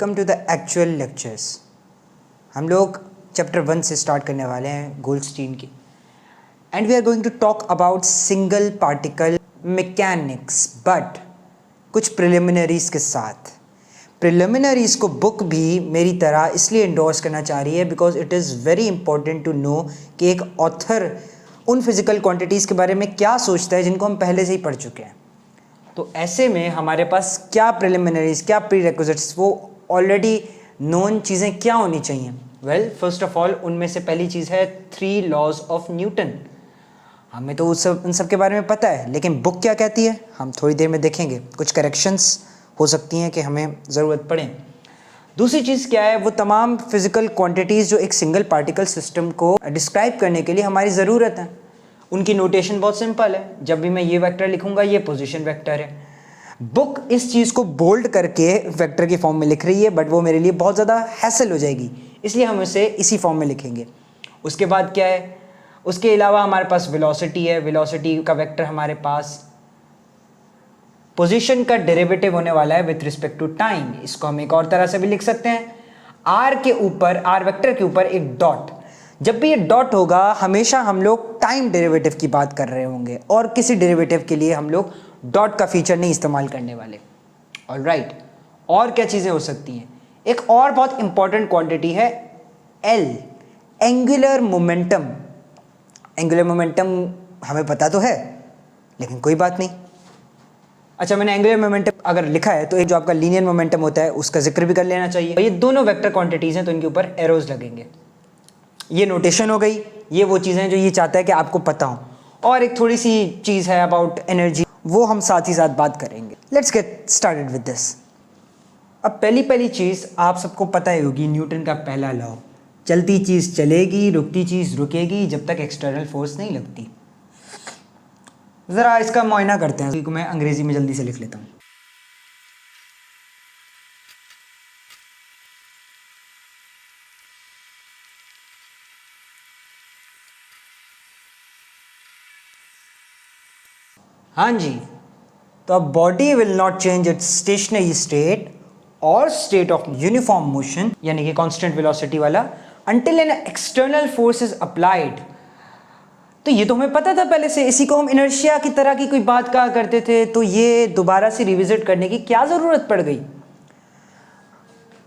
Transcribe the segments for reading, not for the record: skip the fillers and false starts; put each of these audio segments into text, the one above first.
Come to the actual lectures. हम लोग chapter 1 से स्टार्ट करने वाले हैं गोल्डस्टीन की, and we are going to talk about single particle mechanics, but कुछ प्रिलिमिनरीज के साथ। प्रिलिमिनरीज को बुक भी मेरी तरह इसलिए इंडोर्स करना चाह रही है because it is very important to know कि एक ऑथर उन फिजिकल क्वांटिटीज़ के बारे में क्या सोचता है जिनको हम पहले से ही पढ़ चुके हैं। तो ऐसे में हमारे पास क्या प्रिलिमिनरीज, क्या प्री रिक्विजिट्स, वो ऑलरेडी नोन चीज़ें क्या होनी चाहिए। वेल, फर्स्ट ऑफ ऑल उनमें से पहली चीज़ है 3 लॉज ऑफ न्यूटन। हमें तो उन सब के बारे में पता है, लेकिन बुक क्या कहती है हम थोड़ी देर में देखेंगे। कुछ करेक्शंस हो सकती हैं कि हमें ज़रूरत पड़े। दूसरी चीज़ क्या है, वो तमाम फिजिकल क्वांटिटीज़ जो एक सिंगल पार्टिकल सिस्टम को डिस्क्राइब करने के लिए हमारी ज़रूरत है, उनकी नोटेशन बहुत सिंपल है। जब भी मैं ये वेक्टर लिखूंगा ये पोजीशन वेक्टर है। बुक इस चीज़ को बोल्ड करके वेक्टर के फॉर्म में लिख रही है, बट वो मेरे लिए बहुत ज़्यादा हैसल हो जाएगी, इसलिए हम इसे इसी फॉर्म में लिखेंगे। उसके बाद क्या है, उसके अलावा हमारे पास वेलोसिटी है। वेलोसिटी का वेक्टर हमारे पास पोजीशन का डेरिवेटिव होने वाला है विथ रिस्पेक्ट टू टाइम। इसको हम एक और तरह से भी लिख सकते हैं, आर के ऊपर, आर वेक्टर के ऊपर एक डॉट। जब भी ये डॉट होगा हमेशा हम लोग टाइम डेरिवेटिव की बात कर रहे होंगे, और किसी डेरिवेटिव के लिए हम लोग डॉट का फीचर नहीं इस्तेमाल करने वाले। ऑलराइट, और क्या चीज़ें हो सकती हैं? एक और बहुत इंपॉर्टेंट क्वांटिटी है L, angular momentum. Angular momentum हमें पता तो है, लेकिन कोई बात नहीं। अच्छा, मैंने एंगुलर मोमेंटम अगर लिखा है तो एक जो आपका लीनियर मोमेंटम होता है उसका जिक्र भी कर लेना चाहिए। ये दोनों वेक्टर क्वांटिटीज़ हैं तो इनके ऊपर एरोज लगेंगे। ये नोटेशन हो गई, ये वो चीज़ें हैं जो ये चाहता है कि आपको पता हो। और एक थोड़ी सी चीज़ है अबाउट एनर्जी, वो हम साथ ही साथ बात करेंगे। Let's get started with this. अब पहली चीज़ आप सबको पता ही होगी, न्यूटन का पहला लॉ, चलती चीज़ चलेगी, रुकती चीज़ रुकेगी जब तक एक्सटर्नल फोर्स नहीं लगती। ज़रा इसका मुआयना करते हैं, क्योंकि मैं अंग्रेज़ी में जल्दी से लिख लेता हूँ। हाँ जी, तो अब body will not change it's stationery state और स्टेट ऑफ यूनिफॉर्म मोशन, यानी कि कांस्टेंट वेलोसिटी वाला, until an external force is applied. तो ये तो हमें पता था पहले से, इसी को हम इनर्शिया की तरह की कोई बात कहा करते थे, तो ये दोबारा से रिविजिट करने की क्या ज़रूरत पड़ गई?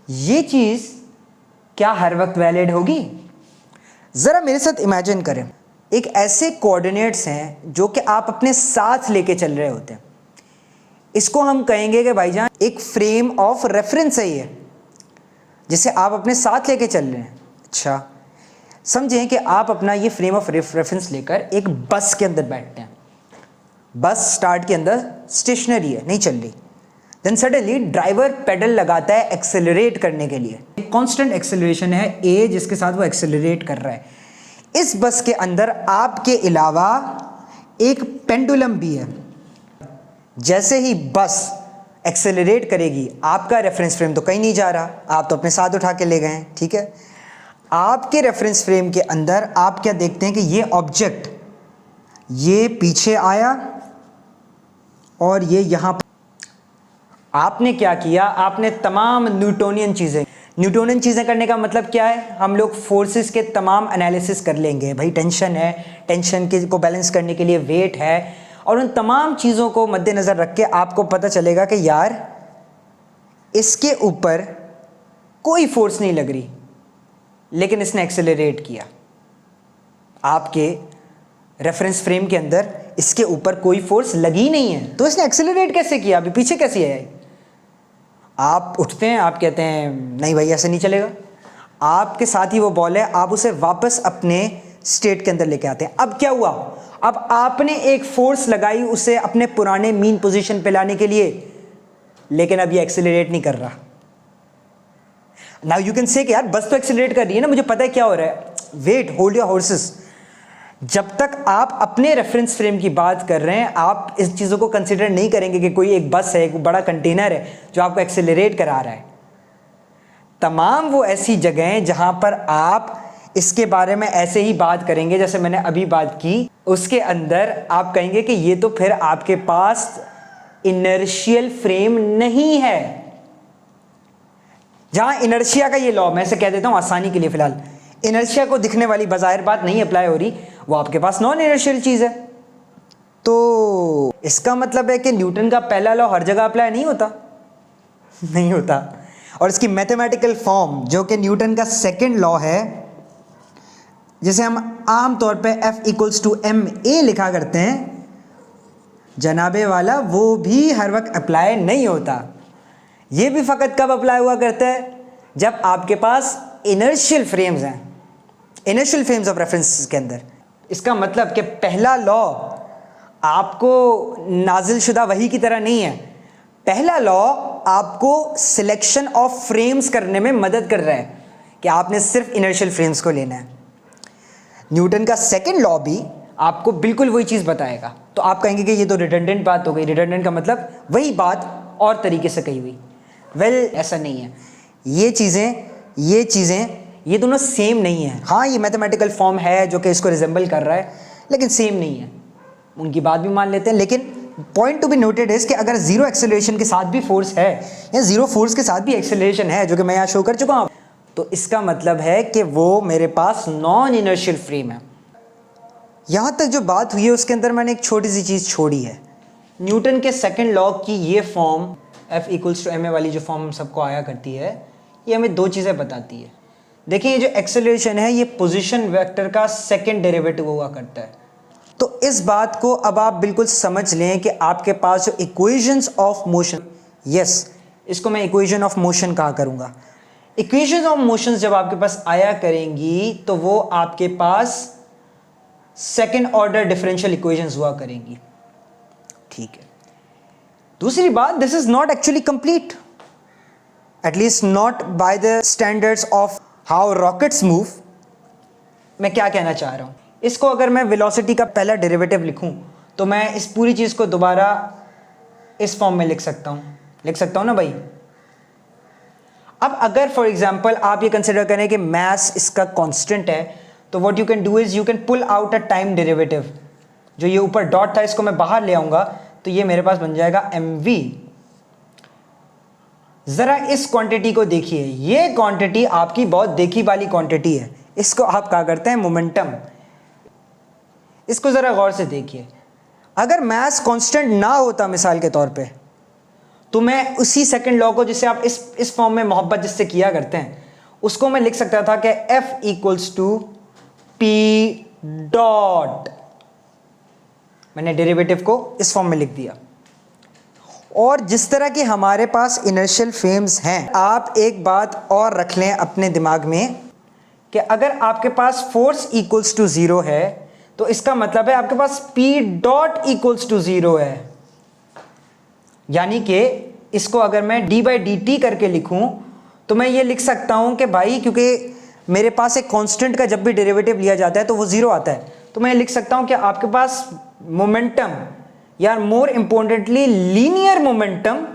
ये चीज़ क्या हर वक्त वैलिड होगी? ज़रा मेरे साथ इमेजिन करें, एक ऐसे कोऑर्डिनेट्स हैं जो कि आप अपने साथ लेके चल रहे होते हैं। इसको हम कहेंगे कि भाईजान एक फ्रेम ऑफ रेफरेंस है ये, जिसे आप अपने साथ लेके चल रहे हैं। अच्छा, समझें कि आप अपना ये फ्रेम ऑफ रेफरेंस लेकर एक बस के अंदर बैठते हैं। बस स्टार्ट के अंदर स्टेशनरी है, नहीं चल रही। देन सडनली ड्राइवर पेडल लगाता है एक्सेलरेट करने के लिए। एक कांस्टेंट एक्सेलरेशन है ए, जिसके साथ वो एक्सेलरेट कर रहा है। इस बस के अंदर आपके अलावा एक पेंडुलम भी है। जैसे ही बस एक्सेलरेट करेगी, आपका रेफरेंस फ्रेम तो कहीं नहीं जा रहा, आप तो अपने साथ उठा के ले गए हैं, ठीक है। आपके रेफरेंस फ्रेम के अंदर आप क्या देखते हैं कि ये ऑब्जेक्ट ये पीछे आया और ये यहां। आपने क्या किया, आपने तमाम न्यूटोनियन चीज़ें करने का मतलब क्या है, हम लोग फोर्सेस के तमाम एनालिसिस कर लेंगे। भाई टेंशन है, टेंशन के को बैलेंस करने के लिए वेट है, और उन तमाम चीज़ों को मद्देनज़र रख के आपको पता चलेगा कि यार इसके ऊपर कोई फोर्स नहीं लग रही, लेकिन इसने एक्सेलरेट किया। आपके रेफरेंस फ्रेम के अंदर इसके ऊपर कोई फोर्स लगी नहीं है, तो इसने एक्सेलरेट कैसे किया, अभी पीछे कैसे आया? आप उठते हैं, आप कहते हैं नहीं भाई ऐसे नहीं चलेगा। आपके साथ ही वो बॉल है, आप उसे वापस अपने स्टेट के अंदर लेके आते हैं। अब क्या हुआ, अब आपने एक फोर्स लगाई उसे अपने पुराने मीन पोजीशन पे लाने के लिए, लेकिन अब ये एक्सेलरेट नहीं कर रहा। नाउ यू कैन से कि यार बस तो एक्सेलरेट कर रही है ना, मुझे पता है क्या हो रहा है। Wait, hold your horses. जब तक आप अपने रेफरेंस फ्रेम की बात कर रहे हैं, आप इस चीज़ों को कंसिडर नहीं करेंगे कि कोई एक बस है, एक बड़ा कंटेनर है जो आपको एक्सेलरेट करा रहा है। तमाम वो ऐसी जगह हैं जहां पर आप इसके बारे में ऐसे ही बात करेंगे जैसे मैंने अभी बात की, उसके अंदर आप कहेंगे कि ये तो फिर आपके पास इनर्शियल फ्रेम नहीं है। जहाँ इनर्शिया का ये लॉ, मैं इसे कह देता हूँ आसानी के लिए फिलहाल, इनर्शिया को दिखने वाली बाज़ाहिर बात नहीं अप्लाई हो रही, वो आपके पास नॉन इनर्शियल चीज़ है। तो इसका मतलब है कि न्यूटन का पहला लॉ हर जगह अप्लाई नहीं होता, नहीं होता। और इसकी मैथमेटिकल फॉर्म जो कि न्यूटन का सेकंड लॉ है, जिसे हम आम तौर पे F equals to m a लिखा करते हैं, जनाबे वाला, वो भी हर वक्त अप्लाई नहीं होता। ये भी फ़कत कब अप्लाई हुआ करता है? जब आपके पास इनर्शियल फ्रेम्स हैं, इनर्शियल फ्रेम्स ऑफ रेफरेंस के अंदर। इसका मतलब कि पहला लॉ आपको नाजिल शुदा वही की तरह नहीं है। पहला लॉ आपको सिलेक्शन ऑफ फ्रेम्स करने में मदद कर रहा है कि आपने सिर्फ इनर्शियल फ्रेम्स को लेना है। न्यूटन का सेकंड लॉ भी आपको बिल्कुल वही चीज़ बताएगा। तो आप कहेंगे कि ये तो रिडंडेंट बात हो गई। रिडंडेंट का मतलब वही बात और तरीके से कही हुई। वेल, ऐसा नहीं है। ये दोनों सेम नहीं है। हाँ, ये मैथमेटिकल फॉर्म है जो कि इसको रिजेंबल कर रहा है, लेकिन सेम नहीं है। उनकी बात भी मान लेते हैं, लेकिन point to be noted is कि अगर जीरो एक्सेलरेशन के साथ भी फोर्स है या जीरो फोर्स के साथ भी एक्सेलरेशन है, जो कि मैं यहाँ शो कर चुका हूँ, तो इसका मतलब है कि वो मेरे पास नॉन इनर्शियल फ्रेम है। यहाँ तक जो बात हुई है उसके अंदर मैंने एक छोटी सी चीज़ छोड़ी है। न्यूटन के सेकंड लॉ की ये form F equals to m a वाली जो फॉर्म सबको आया करती है, ये हमें दो चीज़ें बताती है। देखिए, ये जो एक्सेलरेशन है ये पोजीशन वेक्टर का सेकंड डेरिवेटिव हुआ करता है। तो इस बात को अब आप बिल्कुल समझ लें कि आपके पास जो इक्वेशंस ऑफ मोशन, यस, इसको मैं इक्वेशन ऑफ मोशन कहा करूँगा। इक्वेशन ऑफ मोशन जब आपके पास आया करेंगी तो वो आपके पास सेकंड ऑर्डर डिफरेंशियल इक्वेशंस हुआ करेंगी। ठीक है। दूसरी बात, this is not actually complete, at least not by the standards of how rockets move. मैं क्या कहना चाह रहा हूं, इसको अगर मैं वेलोसिटी का पहला डेरिवेटिव लिखूं तो मैं इस पूरी चीज को दोबारा इस फॉर्म में लिख सकता हूं ना भाई। अब अगर फॉर एग्जांपल आप ये कंसिडर करें कि मास इसका कांस्टेंट है, तो what you can do is you can pull out a time derivative. जो ये ऊपर डॉट था इसको मैं बाहर ले आऊंगा तो ये मेरे पास बन जाएगा mv। जरा इस क्वांटिटी को देखिए, ये क्वांटिटी आपकी बहुत देखी वाली क्वांटिटी है। इसको आप क्या करते हैं, मोमेंटम। इसको जरा गौर से देखिए। अगर मास कांस्टेंट ना होता मिसाल के तौर पे, तो मैं उसी सेकंड लॉ को, जिसे आप इस फॉर्म में मोहब्बत जिससे किया करते हैं, उसको मैं लिख सकता था कि F equals to p dot. मैंने डेरिवेटिव को इस फॉर्म में लिख दिया। और जिस तरह के हमारे पास इनर्शियल फ्रेम्स हैं, आप एक बात और रख लें अपने दिमाग में कि अगर आपके पास फोर्स इक्वल्स टू जीरो है तो इसका मतलब है आपके पास p dot equals to zero है। यानी कि इसको अगर मैं डी बाई डी टी करके लिखूं तो मैं ये लिख सकता हूं कि भाई, क्योंकि मेरे पास एक कांस्टेंट का जब भी डेरिवेटिव लिया जाता है तो वो जीरो आता है, तो मैं लिख सकता हूं कि आपके पास मोमेंटम, या more importantly linear momentum,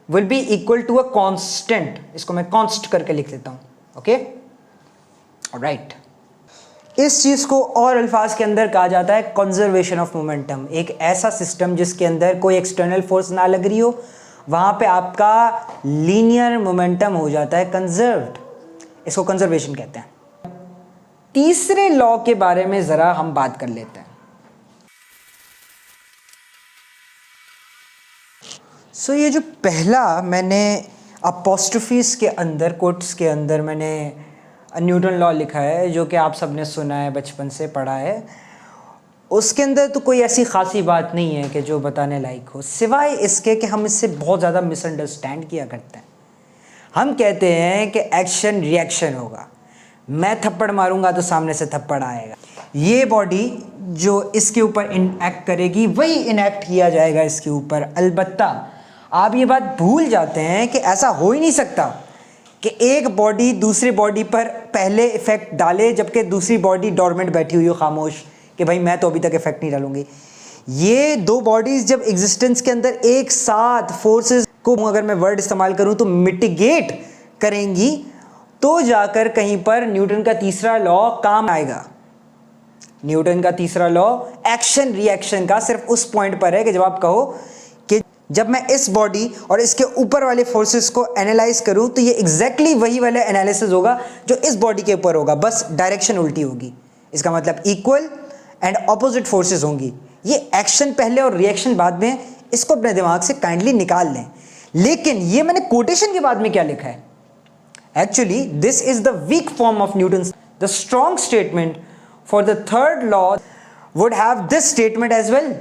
will be equal to a constant. इसको मैं कांस्ट करके लिख देता हूं। Okay, alright. इस चीज को और अल्फाज के अंदर कहा जाता है कंजर्वेशन ऑफ मोमेंटम। एक ऐसा सिस्टम जिसके अंदर कोई एक्सटर्नल फोर्स ना लग रही हो, वहां पे आपका लीनियर मोमेंटम हो जाता है कंजर्व्ड। इसको कंजर्वेशन कहते हैं। तीसरे लॉ के बारे में जरा हम बात कर लेते हैं। सो ये जो पहला मैंने अपोस्ट्रोफीज के अंदर, कोट्स के अंदर मैंने न्यूटन लॉ लिखा है, जो कि आप सबने सुना है, बचपन से पढ़ा है, उसके अंदर तो कोई ऐसी खासी बात नहीं है कि जो बताने लायक हो, सिवाय इसके कि हम इससे बहुत ज़्यादा मिसअंडरस्टैंड किया करते हैं। हम कहते हैं कि एक्शन रिएक्शन होगा, मैं थप्पड़ मारूंगा तो सामने से थप्पड़ आएगा, ये बॉडी जो इसके ऊपर इनएक्ट करेगी वही इनएक्ट किया जाएगा इसके ऊपर। अलबत्ता आप ये बात भूल जाते हैं कि ऐसा हो ही नहीं सकता कि एक बॉडी दूसरी बॉडी पर पहले इफेक्ट डाले जबकि दूसरी बॉडी डोरमेंट बैठी हुई हो, खामोश, कि भाई मैं तो अभी तक इफेक्ट नहीं डालूंगी। ये दो बॉडीज जब एग्जिस्टेंस के अंदर एक साथ फोर्सेस को, अगर मैं वर्ड इस्तेमाल करूं तो मिटिगेट करेंगी, तो जाकर कहीं पर न्यूटन का तीसरा लॉ काम आएगा। न्यूटन का तीसरा लॉ एक्शन रिएक्शन का सिर्फ उस पॉइंट पर है कि जब आप कहो कि जब मैं इस बॉडी और इसके ऊपर वाले फोर्सेस को एनालाइज करूं तो ये एग्जैक्टली वही वाला एनालिसिस होगा जो इस बॉडी के ऊपर होगा, बस डायरेक्शन उल्टी होगी। इसका मतलब इक्वल एंड ऑपोजिट फोर्सेस होंगी। ये एक्शन पहले और रिएक्शन बाद में, इसको अपने दिमाग से काइंडली निकाल लें। लेकिन ये मैंने कोटेशन के बाद में क्या लिखा है, actually this is the weak form of Newton's the strong statement for the third law would have this statement as well,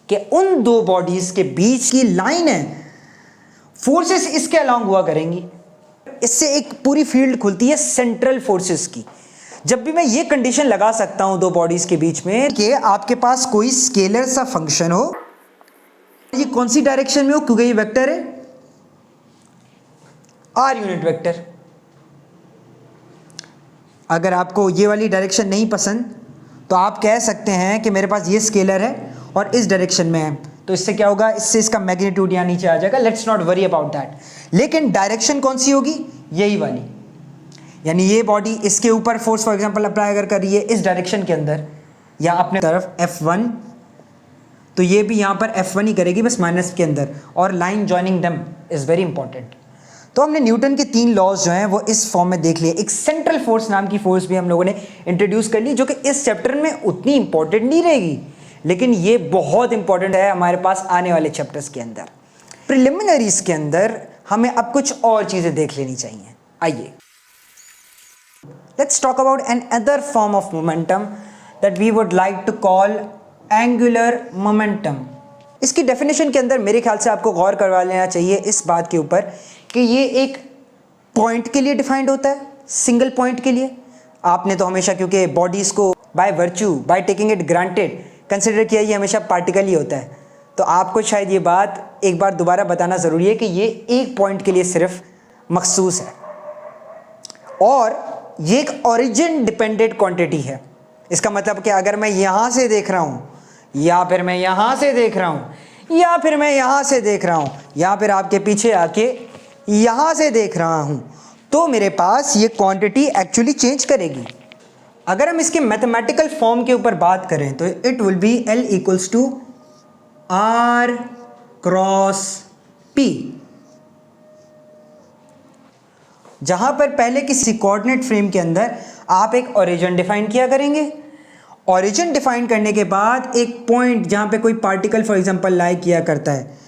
कि उन दो बॉडीज के बीच की लाइन है, फोर्सेस इसके अलोंग हुआ करेंगी। इससे एक पूरी फील्ड खुलती है सेंट्रल फोर्सेस की। जब भी मैं ये कंडीशन लगा सकता हूं दो बॉडीज के बीच में कि आपके पास कोई स्केलर सा फंक्शन हो, ये कौन सी डायरेक्शन में हो, क्योंकि ये वेक्टर है आर यूनिट वेक्टर। अगर आपको ये वाली डायरेक्शन नहीं पसंद तो आप कह सकते हैं कि मेरे पास ये स्केलर है और इस डायरेक्शन में है, तो इससे क्या होगा, इससे इसका मैग्नीट्यूड यहाँ नीचे आ जाएगा। Let's not worry about that. लेकिन डायरेक्शन कौन सी होगी, यही वाली, यानी ये बॉडी इसके ऊपर फोर्स फॉर एग्जांपल अप्लाई अगर कर रही है इस डायरेक्शन के अंदर या अपने तरफ F1, तो ये भी यहाँ पर F1 ही करेगी, बस माइनस के अंदर। और line joining them is very important. तो हमने न्यूटन के 3 लॉज जो हैं वो इस फॉर्म में देख लिए। एक सेंट्रल फोर्स नाम की फोर्स भी हम लोगों ने इंट्रोड्यूस कर ली, जो कि इस चैप्टर में उतनी इंपॉर्टेंट नहीं रहेगी, लेकिन ये बहुत इंपॉर्टेंट है हमारे पास आने वाले चैप्टर्स के अंदर। प्रिलिमिनरीज के अंदर हमें अब कुछ और चीज़ें देख लेनी चाहिए। आइए, let's talk about another form of momentum that we would like to call angular momentum. इसकी डेफिनेशन के अंदर मेरे ख्याल से आपको गौर करवा लेना चाहिए इस बात के ऊपर कि ये एक पॉइंट के लिए डिफाइंड होता है, सिंगल पॉइंट के लिए। आपने तो हमेशा, क्योंकि बॉडीज़ को by virtue, by taking it granted consider किया, ये हमेशा पार्टिकल ही होता है, तो आपको शायद ये बात एक बार दोबारा बताना ज़रूरी है कि ये एक पॉइंट के लिए सिर्फ मखसूस है और ये एक ओरिजिन डिपेंडेंट क्वांटिटी है। इसका मतलब कि अगर मैं यहाँ से देख रहा हूँ या फिर मैं यहाँ से देख रहा हूँ या फिर मैं यहाँ से देख रहा हूँ या फिर आपके पीछे आके यहाँ से देख रहा हूँ, तो मेरे पास ये क्वांटिटी एक्चुअली चेंज करेगी। अगर हम इसके मैथमेटिकल फॉर्म के ऊपर बात करें तो it will be L equals to R cross P, जहां पर पहले किसी कोऑर्डिनेट फ्रेम के अंदर आप एक ओरिजिन डिफाइन किया करेंगे। ओरिजिन डिफाइन करने के बाद एक पॉइंट जहां पे कोई पार्टिकल फॉर एग्जांपल लाई किया करता है,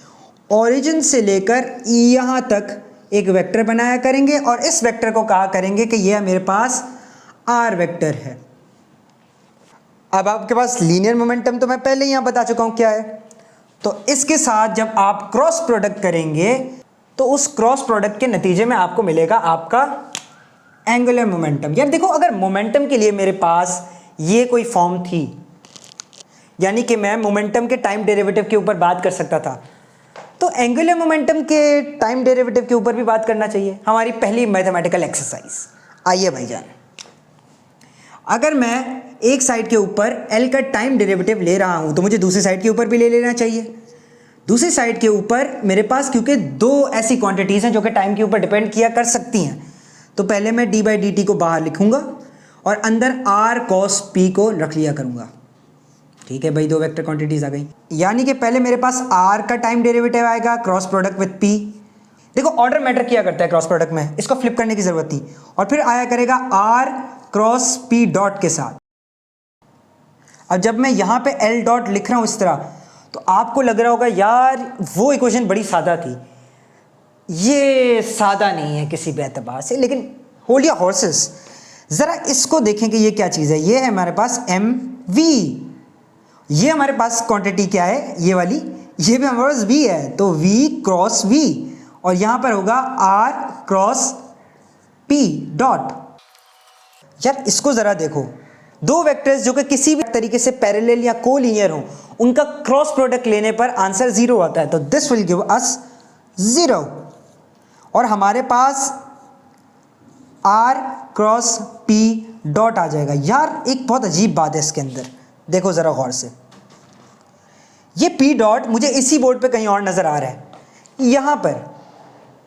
ओरिजिन से लेकर यहां तक एक वेक्टर बनाया करेंगे और इस वेक्टर को कहा करेंगे कि यह मेरे पास R वेक्टर है। अब आपके पास लीनियर मोमेंटम तो मैं पहले यहां बता चुका हूं क्या है, तो इसके साथ जब आप क्रॉस प्रोडक्ट करेंगे तो उस क्रॉस प्रोडक्ट के नतीजे में आपको मिलेगा आपका एंगुलर मोमेंटम। यार देखो, अगर मोमेंटम के लिए मेरे पास ये कोई फॉर्म थी, यानी कि मैं मोमेंटम के टाइम डेरिवेटिव के ऊपर बात कर सकता था, तो एंगुलर मोमेंटम के टाइम डेरिवेटिव के ऊपर भी बात करना चाहिए। हमारी पहली मैथमेटिकल एक्सरसाइज। आइए भाईजान, अगर मैं एक साइड के ऊपर L का टाइम डेरिवेटिव ले रहा हूं तो मुझे दूसरी साइड के ऊपर भी ले लेना चाहिए। दूसरी साइड के ऊपर मेरे पास क्योंकि दो ऐसी क्वांटिटीज़ हैं जो कि टाइम के ऊपर डिपेंड किया कर सकती हैं, तो पहले मैं d/dt को बाहर लिखूंगा और अंदर r cos p को रख लिया करूंगा। ठीक है भाई, दो वेक्टर क्वांटिटीज़ आ गई, यानी कि पहले मेरे पास r का टाइम डेरिवेटिव आएगा क्रॉस प्रोडक्ट विद p। देखो, ऑर्डर मैटर किया करता है क्रॉस प्रोडक्ट में, इसको फ्लिप करने की जरूरत नहीं, और फिर आया करेगा r क्रॉस p डॉट के साथ। अब जब मैं यहाँ पे L डॉट लिख रहा हूँ इस तरह, तो आपको लग रहा होगा यार वो इक्वेशन बड़ी सादा थी। ये सादा नहीं है किसी भी एतबार से, लेकिन होल्ड योर हॉर्सेस, ज़रा इसको देखें कि ये क्या चीज़ है। ये है हमारे पास mv, ये हमारे पास क्वांटिटी क्या है, ये वाली, ये भी हमारे पास v है, तो v क्रॉस v, और यहाँ पर होगा r क्रॉस p डॉट। यार इसको ज़रा देखो, दो वेक्टर्स जो कि किसी भी तरीके से पैरेलल या कोलिनियर हो, उनका क्रॉस प्रोडक्ट लेने पर आंसर 0 आता है, तो दिस विल गिव अस 0। और हमारे पास r क्रॉस p डॉट आ जाएगा। यार एक बहुत अजीब बात है इसके अंदर, देखो ज़रा गौर से, ये p डॉट मुझे इसी बोर्ड पे कहीं और नज़र आ रहा है, यहाँ पर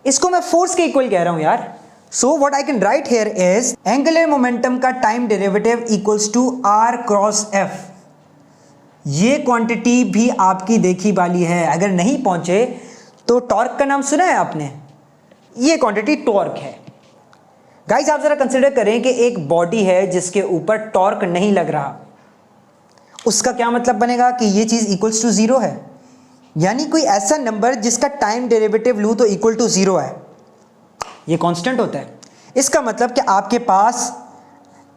इसको मैं फोर्स के इक्वल कह रहा हूँ यार। So what I can write here is angular momentum का time derivative equals to r cross f। ये क्वांटिटी भी आपकी देखी वाली है। अगर नहीं पहुंचे तो टॉर्क का नाम सुना है आपने, ये क्वांटिटी टॉर्क है। गाइस आप जरा कंसिडर करें कि एक बॉडी है जिसके ऊपर टॉर्क नहीं लग रहा, उसका क्या मतलब बनेगा कि ये चीज़ इक्वल्स टू ज़ीरो है, यानी कोई ऐसा नंबर जिसका टाइम डेरिवेटिव लूँ तो इक्वल टू ज़ीरो है, ये कांस्टेंट होता है। इसका मतलब कि आपके पास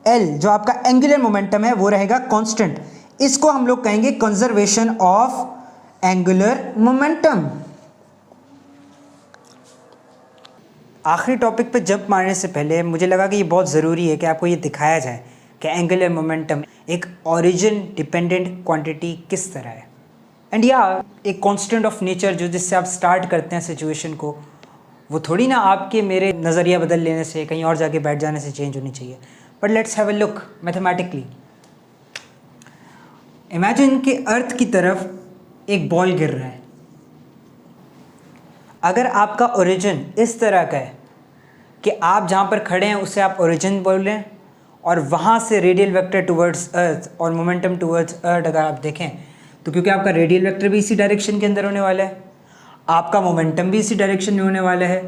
L जो आपका एंगुलर मोमेंटम है वो रहेगा कांस्टेंट। इसको हम लोग कहेंगे कंजर्वेशन ऑफ एंगुलर मोमेंटम। आखिरी टॉपिक पे जंप मारने से पहले मुझे लगा कि ये बहुत ज़रूरी है कि आपको ये दिखाया जाए कि एंगुलर मोमेंटम एक ओरिजिन डिपेंडेंट क्वांटिटी किस तरह है, एंड या एक कांस्टेंट ऑफ नेचर जो जिससे आप स्टार्ट करते हैं सिचुएशन को, वो थोड़ी ना आपके मेरे नज़रिया बदल लेने से कहीं और जाके बैठ जाने से चेंज होनी चाहिए। But let's have a look mathematically. Imagine कि अर्थ की तरफ एक बॉल गिर रहा है। अगर आपका ओरिजिन इस तरह का है कि आप जहाँ पर खड़े हैं उसे आप ओरिजिन बोल रहे हैं और वहाँ से रेडियल वेक्टर टुवर्ड्स अर्थ और मोमेंटम टुवर्ड्स अर्थ अगर आप देखें तो क्योंकि आपका रेडियल वेक्टर भी इसी डायरेक्शन के अंदर होने वाला है, आपका मोमेंटम भी इसी डायरेक्शन में होने वाला है,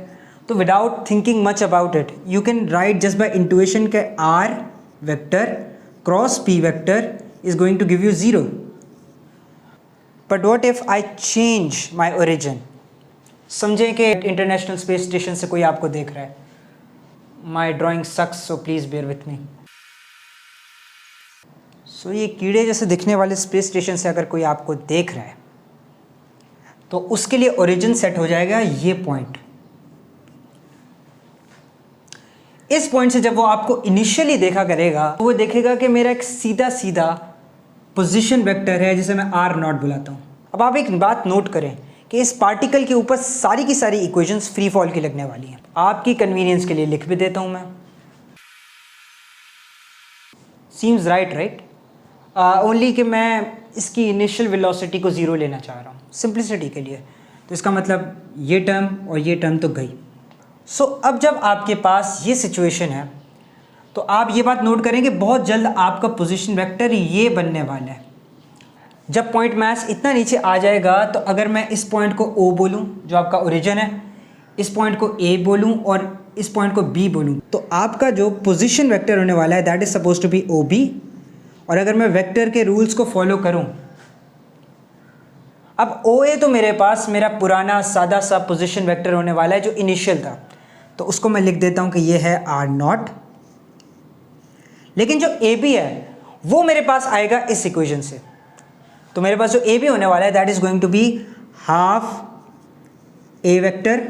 तो without thinking much about it you can write just by intuition के r vector cross p vector is going to give you zero. But what if I change my origin? समझें कि इंटरनेशनल स्पेस स्टेशन से कोई आपको देख रहा है। My drawing sucks so please bear with me. So ये कीड़े जैसे दिखने वाले स्पेस स्टेशन से अगर कोई आपको देख रहा है तो उसके लिए ओरिजिन सेट हो जाएगा ये पॉइंट। इस पॉइंट से जब वो आपको इनिशियली देखा करेगा तो वो देखेगा कि मेरा एक सीधा सीधा पोजीशन वेक्टर है जिसे मैं आर नॉट बुलाता हूँ। अब आप एक बात नोट करें कि इस पार्टिकल के ऊपर सारी की सारी इक्वेशंस फ्री फॉल की लगने वाली हैं। आपकी कन्वीनियंस के लिए लिख भी देता हूँ मैं। सीम्स राइट ओनली कि मैं इसकी इनिशियल वेलोसिटी को ज़ीरो लेना चाह रहा हूँ सिंप्लिसिटी के लिए, तो इसका मतलब ये टर्म और ये टर्म तो गई। सो अब जब आपके पास ये सिचुएशन है तो आप ये बात नोट करें कि बहुत जल्द आपका पोजीशन वेक्टर ये बनने वाला है। जब पॉइंट मास इतना नीचे आ जाएगा तो अगर मैं इस पॉइंट को O बोलूँ जो आपका ओरिजिन है, इस पॉइंट को A बोलूँ और इस पॉइंट को B बोलूँ, तो आपका जो पोजीशन वेक्टर होने वाला है that is suppose to be OB। और अगर मैं वेक्टर के रूल्स को फॉलो करूँ, अब OA तो मेरे पास मेरा पुराना सादा सा पोजीशन वेक्टर होने वाला है जो इनिशियल था, तो उसको मैं लिख देता हूँ कि ये है R0। लेकिन जो AB है वो मेरे पास आएगा इस इक्वेशन से, तो मेरे पास जो AB होने वाला है that is going to be half A vector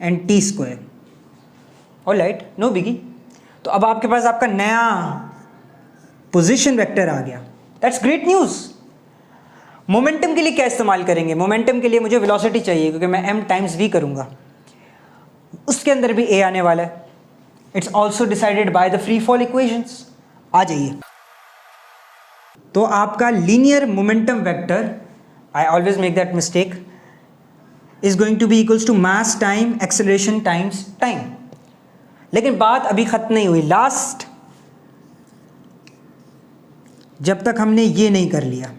and T square. Alright, no biggie. तो अब आपके पास आपका नया पोजीशन वेक्टर आ गया। That's great news. मोमेंटम के लिए क्या इस्तेमाल करेंगे? मोमेंटम के लिए मुझे वेलोसिटी चाहिए क्योंकि मैं m टाइम्स v करूंगा, उसके अंदर भी a आने वाला है। It's also decided by the free fall equations. आ जाइए, तो आपका linear momentum vector, I always make that mistake, is going to be equals to mass time acceleration times time. लेकिन बात अभी खत्म नहीं हुई। लास्ट, जब तक हमने ये नहीं कर लिया,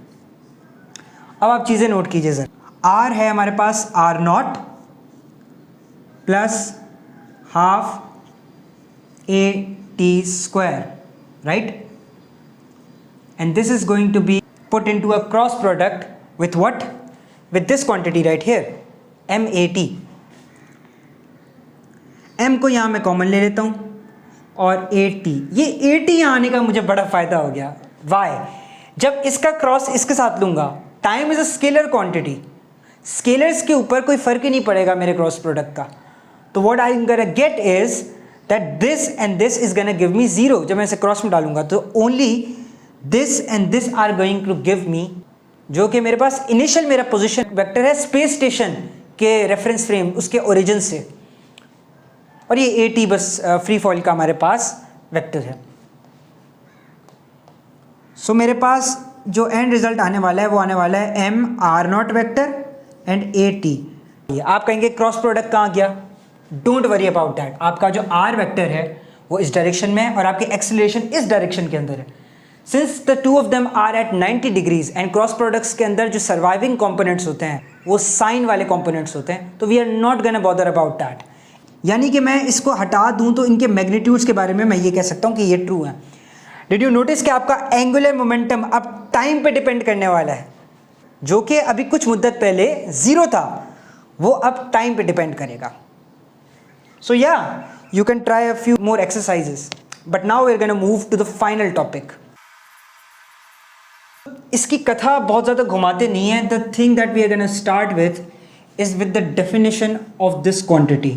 अब आप चीज़ें नोट कीजिए सर। R है हमारे पास R0 plus half AT square, right? And this is going to be put into a cross product with what? With this quantity right here, MAT. M को यहाँ मैं कॉमन ले लेता हूँ और AT, ये AT यहाँ आने का मुझे बड़ा फ़ायदा हो गया। Why? जब इसका क्रॉस इसके साथ लूँगा, time is a scalar quantity, scalars के ऊपर कोई फ़र्क ही नहीं पड़ेगा मेरे क्रॉस प्रोडक्ट का। तो what I'm gonna get is that this and this is gonna give me 0। जब मैं इसे क्रॉस में डालूंगा तो only this and this are going to give me, जो कि मेरे पास इनिशियल मेरा पोजीशन वेक्टर है स्पेस स्टेशन के रेफरेंस फ्रेम उसके ओरिजिन से, और ये AT बस फ्री फॉल का हमारे पास वेक्टर है। सो मेरे पास जो एंड रिजल्ट आने वाला है वो आने वाला है M R0 vector and AT। आप कहेंगे क्रॉस प्रोडक्ट कहाँ गया? Don't worry about that. आपका जो R वेक्टर है वो इस डायरेक्शन में है और आपकी एक्सेलरेशन इस डायरेक्शन के अंदर है। Since the two of them are at 90 degrees and cross products के अंदर जो सर्वाइविंग कंपोनेंट्स होते हैं वो साइन वाले कंपोनेंट्स होते हैं, तो we are not gonna bother about that. यानी कि मैं इसको हटा दूं तो इनके मैग्नीट्यूड्स के बारे में मैं ये कह सकता हूं कि ये ट्रू है। डिड यू नोटिस कि आपका एंगुलर मोमेंटम अब टाइम पे डिपेंड करने वाला है, जो कि अभी कुछ मुद्दत पहले 0 था, वो अब टाइम पे डिपेंड करेगा। सो या you can try a few more exercises, but now we are gonna move to the final topic. इसकी कथा बहुत ज़्यादा घुमाते नहीं है। The thing that we are gonna start with is with the definition of this quantity.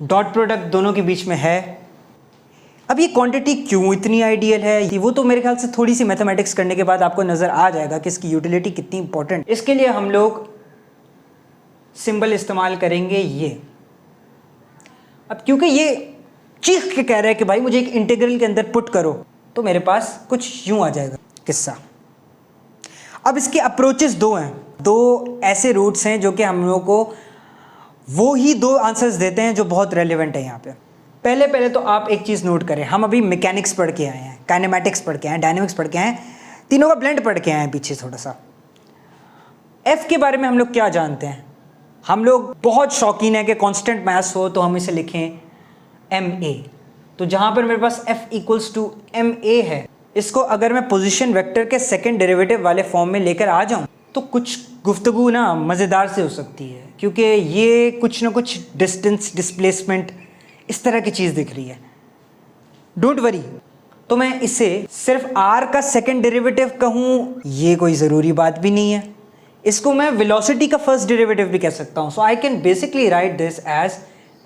Dot product दोनों के बीच में है। अब ये क्वांटिटी क्यों इतनी आइडियल है, वो तो मेरे ख्याल से थोड़ी सी मैथमेटिक्स करने के बाद आपको नज़र आ जाएगा कि इसकी यूटिलिटी कितनी इंपॉर्टेंट। इसके लिए हम लोग सिंबल इस्तेमाल करेंगे ये। अब क्योंकि ये चीख के कह रहा है कि भाई मुझे एक इंटीग्रल के अंदर पुट करो, तो मेरे पास कुछ यूं आ जाएगा किस्सा। अब इसके अप्रोचेस दो हैं, दो ऐसे रूट्स हैं जो कि हम लोगों को वो ही दो आंसर्स देते हैं जो बहुत रेलिवेंट है यहाँ पे। पहले तो आप एक चीज़ नोट करें, हम अभी मैकेनिक्स पढ़ के आए हैं, काइनेमैटिक्स पढ़ के आए हैं, डायनेमिक्स पढ़ के आए हैं, तीनों का ब्लेंड पढ़ के आए हैं पीछे थोड़ा सा। एफ के बारे में हम लोग क्या जानते हैं? हम लोग बहुत शौकीन है कि कांस्टेंट मास हो तो हम इसे लिखें ma। तो जहाँ पर मेरे पास f इक्वल्स टू ma है, इसको अगर मैं पोजीशन वेक्टर के सेकंड डेरिवेटिव वाले फॉर्म में लेकर आ जाऊँ तो कुछ गुफ्तगू ना मज़ेदार से हो सकती है, क्योंकि ये कुछ ना कुछ डिस्टेंस, डिस्प्लेसमेंट, इस तरह की चीज़ दिख रही है। डोंट वरी, तो मैं इसे सिर्फ r का सेकंड डेरिवेटिव कहूँ ये कोई ज़रूरी बात भी नहीं है। इसको मैं वेलोसिटी का फर्स्ट डेरिवेटिव भी कह सकता हूँ। So I can basically write this as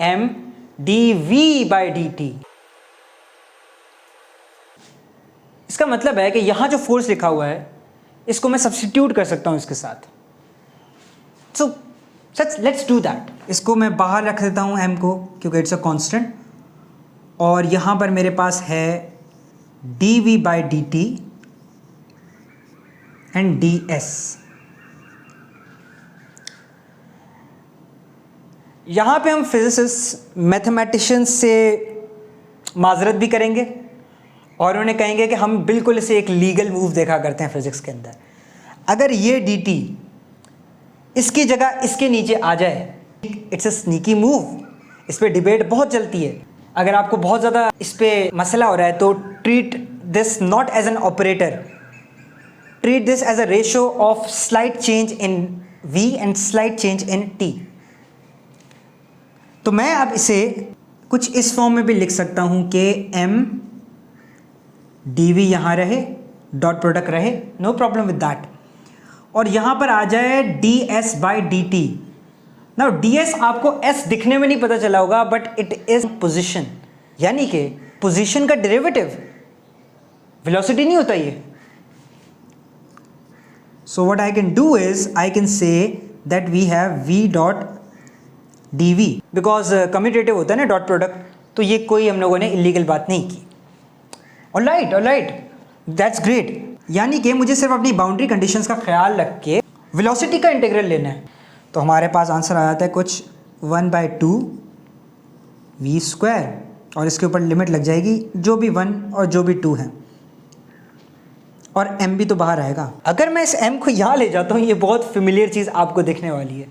m dv/dt। इसका मतलब है कि यहाँ जो फोर्स लिखा हुआ है इसको मैं सब्स्टिट्यूट कर सकता हूँ इसके साथ। So let's do that. इसको मैं बाहर रख देता हूँ m को, क्योंकि इट्स अ कांस्टेंट, और यहाँ पर मेरे पास है dv/dt एंड ds। यहाँ पे हम फिजिसिस्ट मैथमेटिशियंस से माजरत भी करेंगे और उन्हें कहेंगे कि हम बिल्कुल इसे एक लीगल मूव देखा करते हैं फिजिक्स के अंदर। अगर ये dt इसकी जगह इसके नीचे आ जाए, इट्स अ स्नीकी मूव। इस पर डिबेट बहुत चलती है। अगर आपको बहुत ज़्यादा इस पर मसला हो रहा है तो treat this not as an operator, treat this as a ratio of slight change in v and slight change in t। तो मैं अब इसे कुछ इस फॉर्म में भी लिख सकता हूं कि m dv यहाँ रहे, डॉट प्रोडक्ट रहे, नो प्रॉब्लम विद दैट, और यहाँ पर आ जाए ds/dt। नाउ ds आपको s दिखने में नहीं पता चला होगा, बट इट इज पोजीशन, यानी कि पोजीशन का डेरिवेटिव। वेलोसिटी नहीं होता ये। So what I can do is I can say that we have v.dv, because commutative होता है ना डॉट प्रोडक्ट, तो ये कोई हम लोगों ने इलीगल बात नहीं की। Alright, that's great. यानी कि मुझे सिर्फ अपनी बाउंड्री कंडीशंस का ख्याल रख के वेलोसिटी का इंटीग्रल लेना है। तो हमारे पास आंसर आ जाता है कुछ 1/2 v², और इसके ऊपर लिमिट लग जाएगी जो भी 1 और जो भी 2 है, और m भी तो बाहर आएगा। अगर मैं इस m को यहाँ ले जाता हूँ, ये बहुत फेमिलियर चीज़ आपको दिखने वाली है।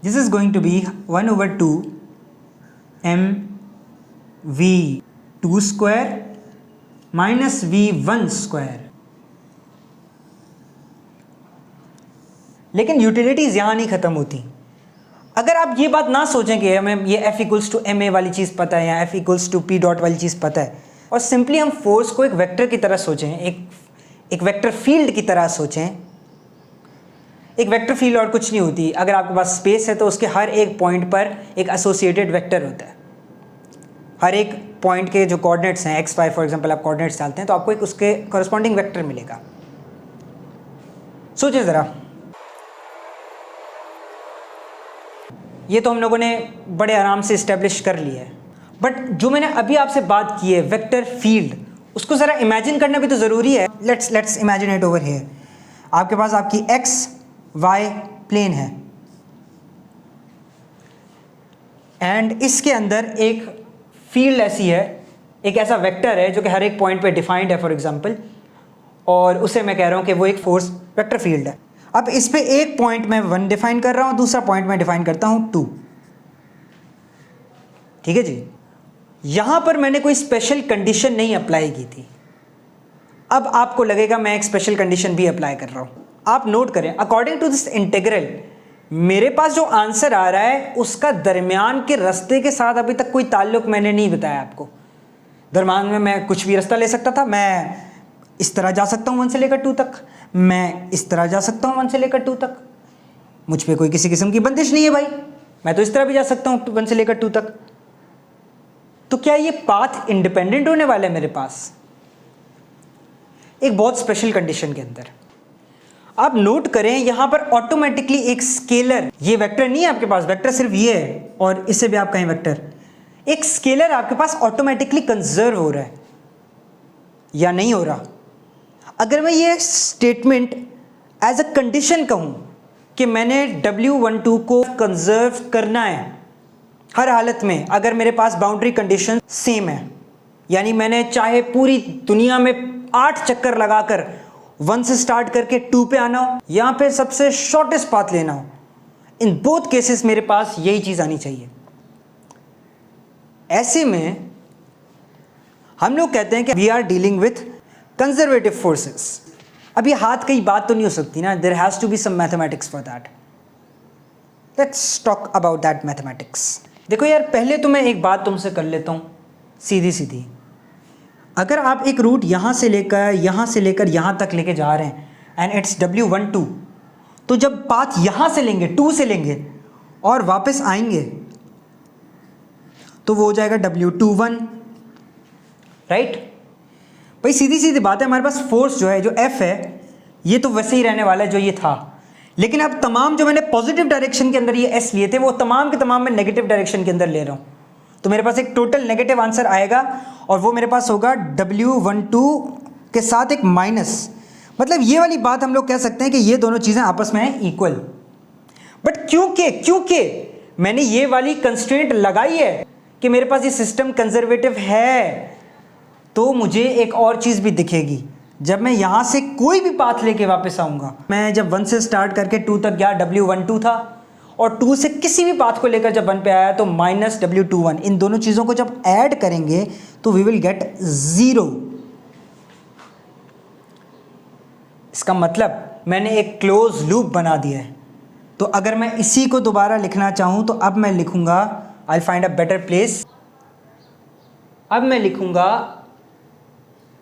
This is going to be 1/2 mv² minus v1²। लेकिन यूटिलिटीज़ यहाँ नहीं ख़त्म होती। अगर आप ये बात ना सोचें कि हमें ये f इक्वल्स टू ma वाली चीज़ पता है या f equals to p dot वाली चीज़ पता है, और सिंपली हम फोर्स को एक वेक्टर की तरह सोचें, एक वेक्टर फील्ड की तरह सोचें। एक वेक्टर फील्ड और कुछ नहीं होती। अगर आपके पास स्पेस है तो उसके हर एक पॉइंट पर एक एसोसिएटेड वेक्टर होता है। हर एक पॉइंट के जो कोऑर्डिनेट्स हैं x, y फॉर एग्जांपल, आप कोऑर्डिनेट्स डालते हैं तो आपको एक उसके कॉरस्पॉन्डिंग वेक्टर मिलेगा। सोचिए ज़रा, ये तो हम लोगों ने बड़े आराम से इस्टेब्लिश कर लिया है, बट जो मैंने अभी आपसे बात की है वेक्टर फील्ड, उसको ज़रा इमेजिन करना भी तो ज़रूरी है। Let's imagine it over here. आपके पास आपकी x y प्लेन है, एंड इसके अंदर एक फील्ड ऐसी है, एक ऐसा वेक्टर है जो कि हर एक पॉइंट पे डिफाइंड है फॉर एग्जांपल, और उसे मैं कह रहा हूँ कि वो एक फोर्स वेक्टर फील्ड है। अब इस पे एक पॉइंट मैं 1 डिफाइन कर रहा हूँ, दूसरा पॉइंट मैं डिफाइन करता हूँ 2। ठीक है जी। यहां पर मैंने कोई स्पेशल कंडीशन नहीं अप्लाई की थी। अब आपको लगेगा मैं एक स्पेशल कंडीशन भी अप्लाई कर रहा हूं। आप नोट करें, अकॉर्डिंग टू दिस इंटीग्रल मेरे पास जो आंसर आ रहा है उसका दरमियान के रास्ते के साथ अभी तक कोई ताल्लुक मैंने नहीं बताया आपको। दरमियान में मैं कुछ भी रास्ता ले सकता था। मैं इस तरह जा सकता हूं 1 से लेकर 2 तक, मैं इस तरह जा सकता हूं 1 से लेकर 2 तक। मुझ पे कोई किसी किस्म की बंदिश नहीं है भाई, मैं तो इस तरह भी जा सकता हूं 1 से लेकर 2 तक। तो क्या ये पाथ इंडिपेंडेंट होने वाला है मेरे पास? एक बहुत स्पेशल कंडीशन के अंदर। आप नोट करें यहां पर ऑटोमेटिकली एक स्केलर, ये वेक्टर नहीं है आपके पास, वेक्टर सिर्फ ये है और इसे भी आप कहें वेक्टर, एक स्केलर आपके पास ऑटोमेटिकली कंजर्व हो रहा है या नहीं हो रहा। अगर मैं ये स्टेटमेंट एज अ कंडीशन कहूं कि मैंने W12 को कंजर्व करना है हर हालत में, अगर मेरे पास बाउंड्री कंडीशन सेम है, यानी मैंने चाहे पूरी दुनिया में 8 चक्कर लगाकर 1 से स्टार्ट करके 2 पे आना हो, यहाँ पे सबसे शॉर्टेस्ट पाथ लेना हो, इन बोथ केसेस मेरे पास यही चीज़ आनी चाहिए। ऐसे में हम लोग कहते हैं कि we are dealing with conservative forces. अब ये हाथ की बात तो नहीं हो सकती ना, there has to be some mathematics for that. Let's talk about that mathematics. देखो यार, पहले तो मैं एक बात तुमसे कर लेता हूँ सीधी सीधी। अगर आप एक रूट यहाँ से लेकर यहाँ तक लेके जा रहे हैं एंड इट्स W12, तो जब पाथ यहाँ से लेंगे 2 से लेंगे और वापस आएंगे तो वो हो जाएगा W21, राइट? भाई सीधी सीधी बात है, हमारे पास फोर्स जो है, जो F है, ये तो वैसे ही रहने वाला है जो ये था, लेकिन अब तमाम जो मैंने पॉजिटिव डायरेक्शन के अंदर ये S लिए थे वो तमाम के तमाम मैं नेगेटिव डायरेक्शन के अंदर ले रहा हूँ, तो मेरे पास एक टोटल नेगेटिव आंसर आएगा और वो मेरे पास होगा W12 के साथ एक माइनस। मतलब ये वाली बात हम लोग कह सकते हैं कि ये दोनों चीज़ें आपस में हैं इक्वल। बट क्योंकि मैंने ये वाली कंस्ट्रेंट लगाई है कि मेरे पास ये सिस्टम कंजर्वेटिव है, तो मुझे एक और चीज़ भी दिखेगी। जब मैं यहाँ से कोई भी पाथ लेके वापस आऊँगा, मैं जब 1 से स्टार्ट करके 2 तक गया W12 था, और 2 से किसी भी पाथ को लेकर जब 1 पे आया तो माइनस W21, इन दोनों चीज़ों को जब ऐड करेंगे तो वी विल गेट 0। इसका मतलब मैंने एक क्लोज लूप बना दिया है। तो अगर मैं इसी को दोबारा लिखना चाहूँ तो अब मैं लिखूँगा, I find a better place, अब मैं लिखूँगा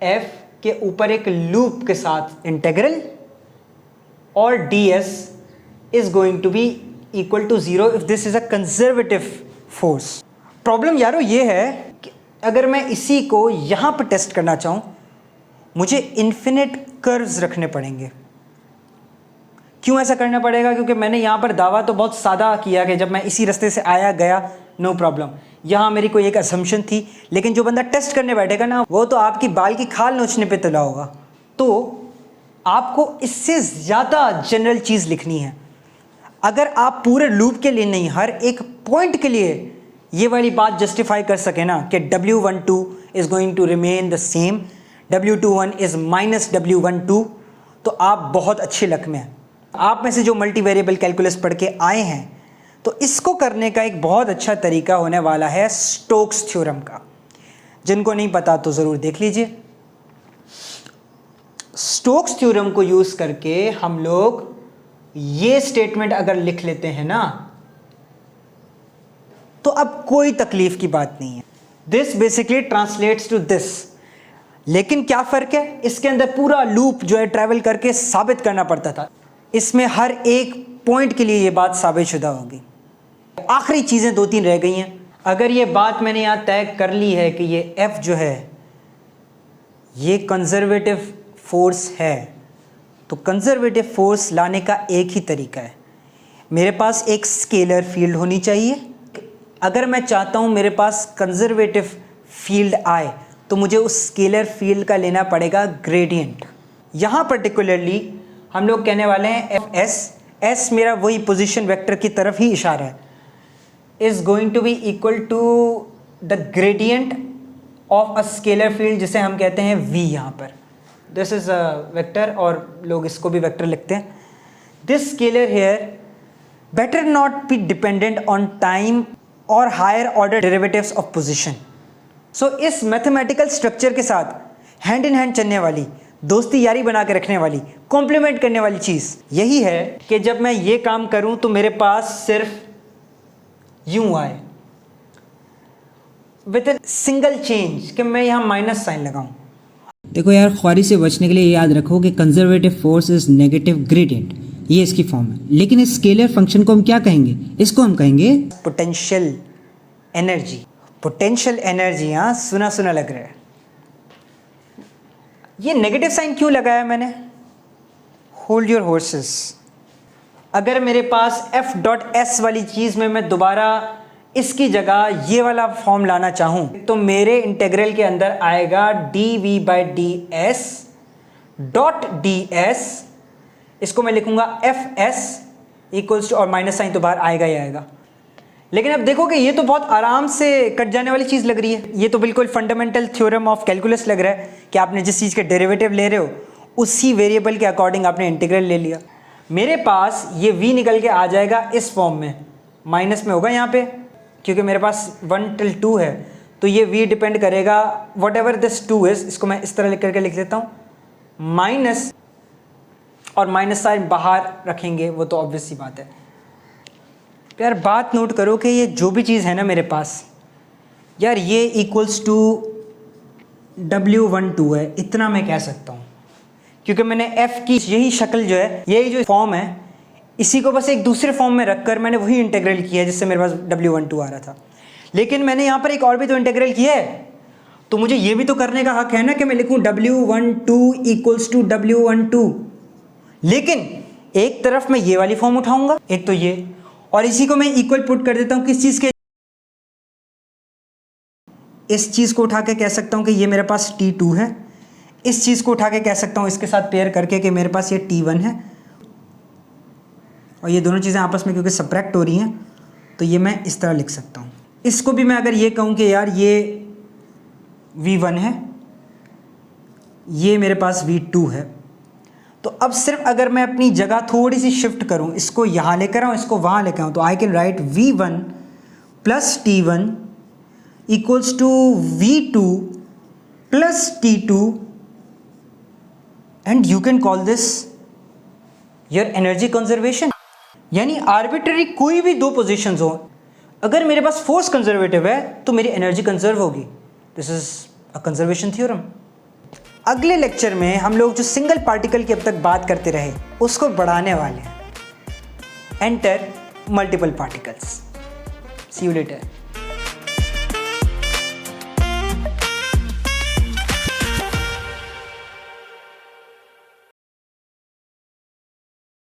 F के ऊपर एक लूप के साथ इंटेग्रल और ds is going to be equal to 0 if this is a conservative force। Problem यारो ये है कि अगर मैं इसी को यहाँ पर टेस्ट करना चाहूँ मुझे इन्फिनिट कर्व्स रखने पड़ेंगे। क्यों ऐसा करना पड़ेगा? क्योंकि मैंने यहाँ पर दावा तो बहुत सादा किया कि जब मैं इसी रास्ते से आया गया नो प्रॉब्लम, यहाँ मेरी कोई एक असम्पशन थी, लेकिन जो बंदा टेस्ट करने बैठेगा ना वो तो आपकी बाल की खाल नोचने पे तुला होगा। तो आपको इससे ज़्यादा जनरल चीज़ लिखनी है। अगर आप पूरे लूप के लिए नहीं, हर एक पॉइंट के लिए ये वाली बात जस्टिफाई कर सके ना कि W12 is going to remain the same, W21 is minus W12, तो आप बहुत अच्छे लक में हैं। आप में से जो मल्टी वेरिएबल कैलकुलस पढ़ के आए हैं तो इसको करने का एक बहुत अच्छा तरीका होने वाला है स्टोक्स थ्योरम का। जिनको नहीं पता तो ज़रूर देख लीजिए। स्टोक्स थ्योरम को यूज़ करके हम लोग ये स्टेटमेंट अगर लिख लेते हैं ना तो अब कोई तकलीफ की बात नहीं है। This basically translates to this. लेकिन क्या फ़र्क है, इसके अंदर पूरा लूप जो है ट्रैवल करके साबित करना पड़ता था, इसमें हर एक पॉइंट के लिए ये बात साबित शुदा होगी। आखिरी चीज़ें 2-3 रह गई हैं। अगर ये बात मैंने यहाँ तय कर ली है कि ये F जो है ये कंजर्वेटिव फोर्स है, तो कंजर्वेटिव फोर्स लाने का एक ही तरीका है, मेरे पास एक स्केलर फील्ड होनी चाहिए। अगर मैं चाहता हूँ मेरे पास कंजर्वेटिव फील्ड आए तो मुझे उस स्केलर फील्ड का लेना पड़ेगा ग्रेडियंट। यहाँ पर्टिकुलरली हम लोग कहने वाले हैं Fs। S मेरा वही पोजीशन वेक्टर की तरफ ही इशारा है। Is going to be equal to the gradient of a scalar field जिसे हम कहते हैं v यहाँ पर. दिस इज अ वेक्टर और लोग इसको भी वेक्टर लिखते हैं. This scalar here better not be dependent on time और higher order derivatives of position. So इस मैथमेटिकल स्ट्रक्चर के साथ हैंड इन हैंड चलने वाली, दोस्ती यारी बना के रखने वाली, कॉम्प्लीमेंट करने वाली चीज़ यही है कि जब मैं ये काम करूं तो मेरे पास सिर्फ यूं आए विद ए सिंगल चेंज कि मैं यहाँ माइनस साइन लगाऊं. देखो यार, ख्वारी से बचने के लिए याद रखो कि conservative force is negative gradient, ये इसकी फॉर्म है. लेकिन इस स्केलर फंक्शन को हम क्या कहेंगे? इसको हम कहेंगे पोटेंशियल एनर्जी. पोटेंशियल एनर्जी, हाँ सुना सुना लग रहा है. ये नेगेटिव साइन क्यों लगाया मैंने? Hold your horses. अगर मेरे पास एफ डॉट एस वाली चीज़ में मैं दोबारा इसकी जगह ये वाला फॉर्म लाना चाहूँ तो मेरे इंटीग्रल के अंदर आएगा D V by D S dot D S. इसको मैं लिखूंगा एफ एस इक्वल्स टू, और माइनस साइन तो बाहर आएगा ही आएगा. लेकिन अब देखो कि ये तो बहुत आराम से कट जाने वाली चीज़ लग रही है. ये तो बिल्कुल फंडामेंटल थ्योरम ऑफ कैलकुलस लग रहा है कि आपने जिस चीज़ के डेरिवेटिव ले रहे हो उसी वेरिएबल के अकॉर्डिंग आपने इंटीग्रल ले लिया. मेरे पास ये v निकल के आ जाएगा इस फॉर्म में, माइनस में होगा यहाँ पे क्योंकि मेरे पास 1 till 2 है. तो ये v डिपेंड करेगा वट एवर दिस 2 इज. इसको मैं इस तरह लिख करके लिख देता हूँ, माइनस और माइनस साइन बाहर रखेंगे, वो तो ऑब्वियस सी बात है. यार बात नोट करो कि ये जो भी चीज़ है ना मेरे पास, यार ये इक्वल्स टू W12 है, इतना मैं कह सकता हूँ क्योंकि मैंने f की यही शक्ल जो है, यही जो फॉर्म है, इसी को बस एक दूसरे फॉर्म में रखकर मैंने वही इंटीग्रल किया है जिससे मेरे पास W12 आ रहा था. लेकिन मैंने यहाँ पर एक और भी तो इंटीग्रल किया है, तो मुझे ये भी तो करने का हक है ना कि मैं लिखूँ W12 इक्वल्स टू W12. लेकिन एक तरफ मैं ये वाली फॉर्म उठाऊंगा, एक तो ये, और इसी को मैं इक्वल पुट कर देता हूँ किस चीज़ के, इस चीज़ को उठा के कह सकता हूँ कि ये मेरे पास T2 है. इस चीज़ को उठा के कह सकता हूँ इसके साथ पेयर करके कि मेरे पास ये T1 है. और ये दोनों चीज़ें आपस में क्योंकि सब्ट्रैक्ट हो रही हैं तो ये मैं इस तरह लिख सकता हूँ. इसको भी मैं अगर ये कहूँ कि यार ये V1 है, ये मेरे पास V2 है, तो अब सिर्फ अगर मैं अपनी जगह थोड़ी सी शिफ्ट करूँ, इसको यहाँ लेकर आऊँ, इसको वहाँ लेकर आऊँ, तो I can write V1 plus T1 equals to V2 plus T2 and you can call this your energy conservation. यानी आर्बिट्ररी कोई भी दो पोजीशंस हो, अगर मेरे पास फोर्स कंजर्वेटिव है तो मेरी एनर्जी कंजर्व होगी. This is a conservation theorem. अगले लेक्चर में हम लोग जो सिंगल पार्टिकल की अब तक बात करते रहे उसको बढ़ाने वाले हैं. Enter multiple particles. See you letter.